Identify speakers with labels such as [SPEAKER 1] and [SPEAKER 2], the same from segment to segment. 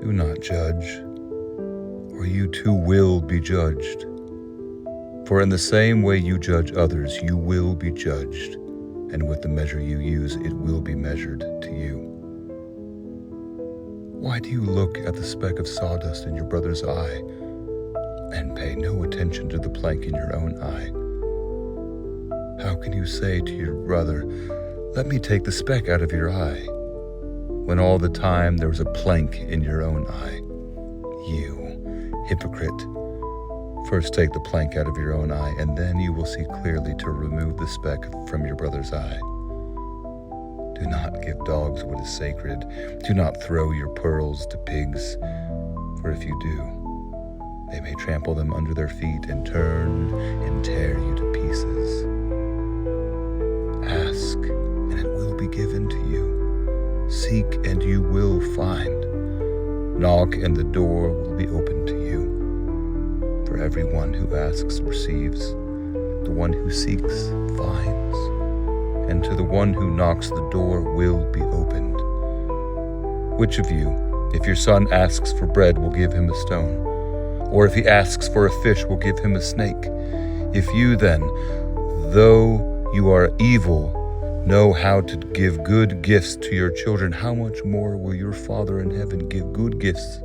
[SPEAKER 1] Do not judge, or you too will be judged. For in the same way you judge others, you will be judged, and with the measure you use, it will be measured to you. Why do you look at the speck of sawdust in your brother's eye, and pay no attention to the plank in your own eye? How can you say to your brother, "Let me take the speck out of your eye," when all the time there is a plank in your own eye? You hypocrite! First take the plank out of your own eye, and then you will see clearly to remove the speck from your brother's eye. Do not give dogs what is sacred. Do not throw your pearls to pigs, for if you do, they may trample them under their feet and turn and tear you to pieces. Ask, and it will be given to you. Seek, and you will find. Knock, and the door will be opened to you. For everyone who asks receives, the one who seeks finds, and to the one who knocks the door will be opened. Which of you, if your son asks for bread, will give him a stone? Or if he asks for a fish, will give him a snake? If you then, though you are evil, know how to give good gifts to your children, how much more will your Father in heaven give good gifts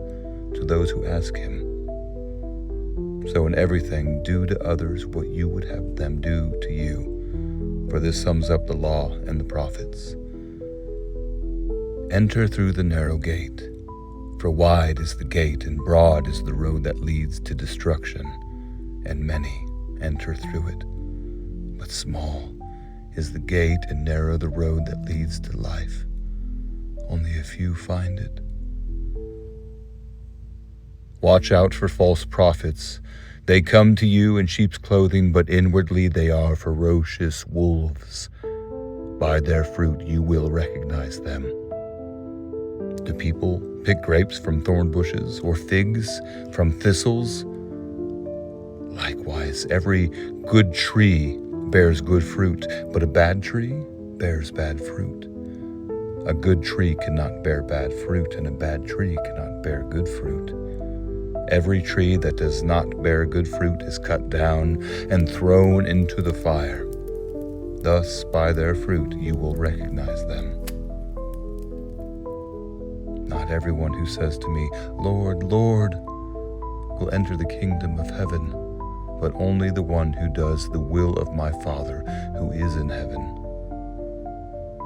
[SPEAKER 1] to those who ask him? So in everything, do to others what you would have them do to you, for this sums up the law and the prophets. Enter through the narrow gate, for wide is the gate and broad is the road that leads to destruction, and many enter through it. But small is the gate and narrow the road that leads to life. Only a few find it. Watch out for false prophets. They come to you in sheep's clothing, but inwardly they are ferocious wolves. By their fruit you will recognize them. Do people pick grapes from thorn bushes, or figs from thistles? Likewise, every good tree bears good fruit, but a bad tree bears bad fruit. A good tree cannot bear bad fruit, and a bad tree cannot bear good fruit. Every tree that does not bear good fruit is cut down and thrown into the fire. Thus, by their fruit you will recognize them. Not everyone who says to me, "Lord, Lord," will enter the kingdom of heaven, but only the one who does the will of my Father who is in heaven.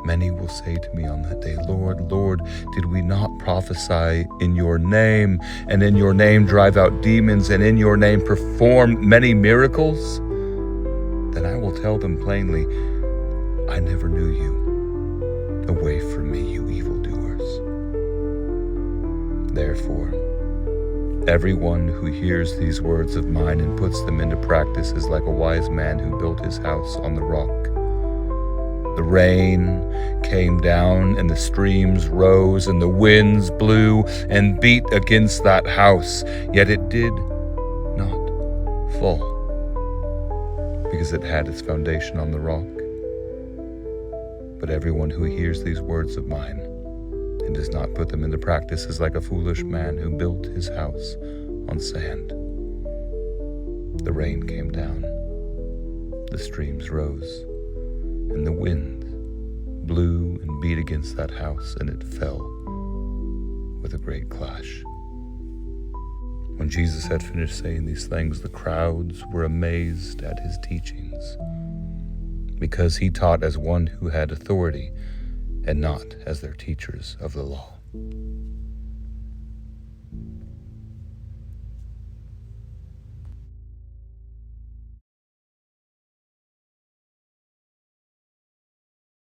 [SPEAKER 1] Many will say to me on that day, "Lord, Lord, did we not prophesy in your name, and in your name drive out demons, and in your name perform many miracles?" Then I will tell them plainly, "I never knew you. Away from me, you evildoers." Therefore, everyone who hears these words of mine and puts them into practice is like a wise man who built his house on the rock. The rain came down, and the streams rose, and the winds blew and beat against that house, yet it did not fall, because it had its foundation on the rock. But everyone who hears these words of mine and does not put them into practice is like a foolish man who built his house on sand. The rain came down, the streams rose, and the wind blew and beat against that house, and it fell with a great clash. When Jesus had finished saying these things, the crowds were amazed at his teachings, because he taught as one who had authority and not as their teachers of the law.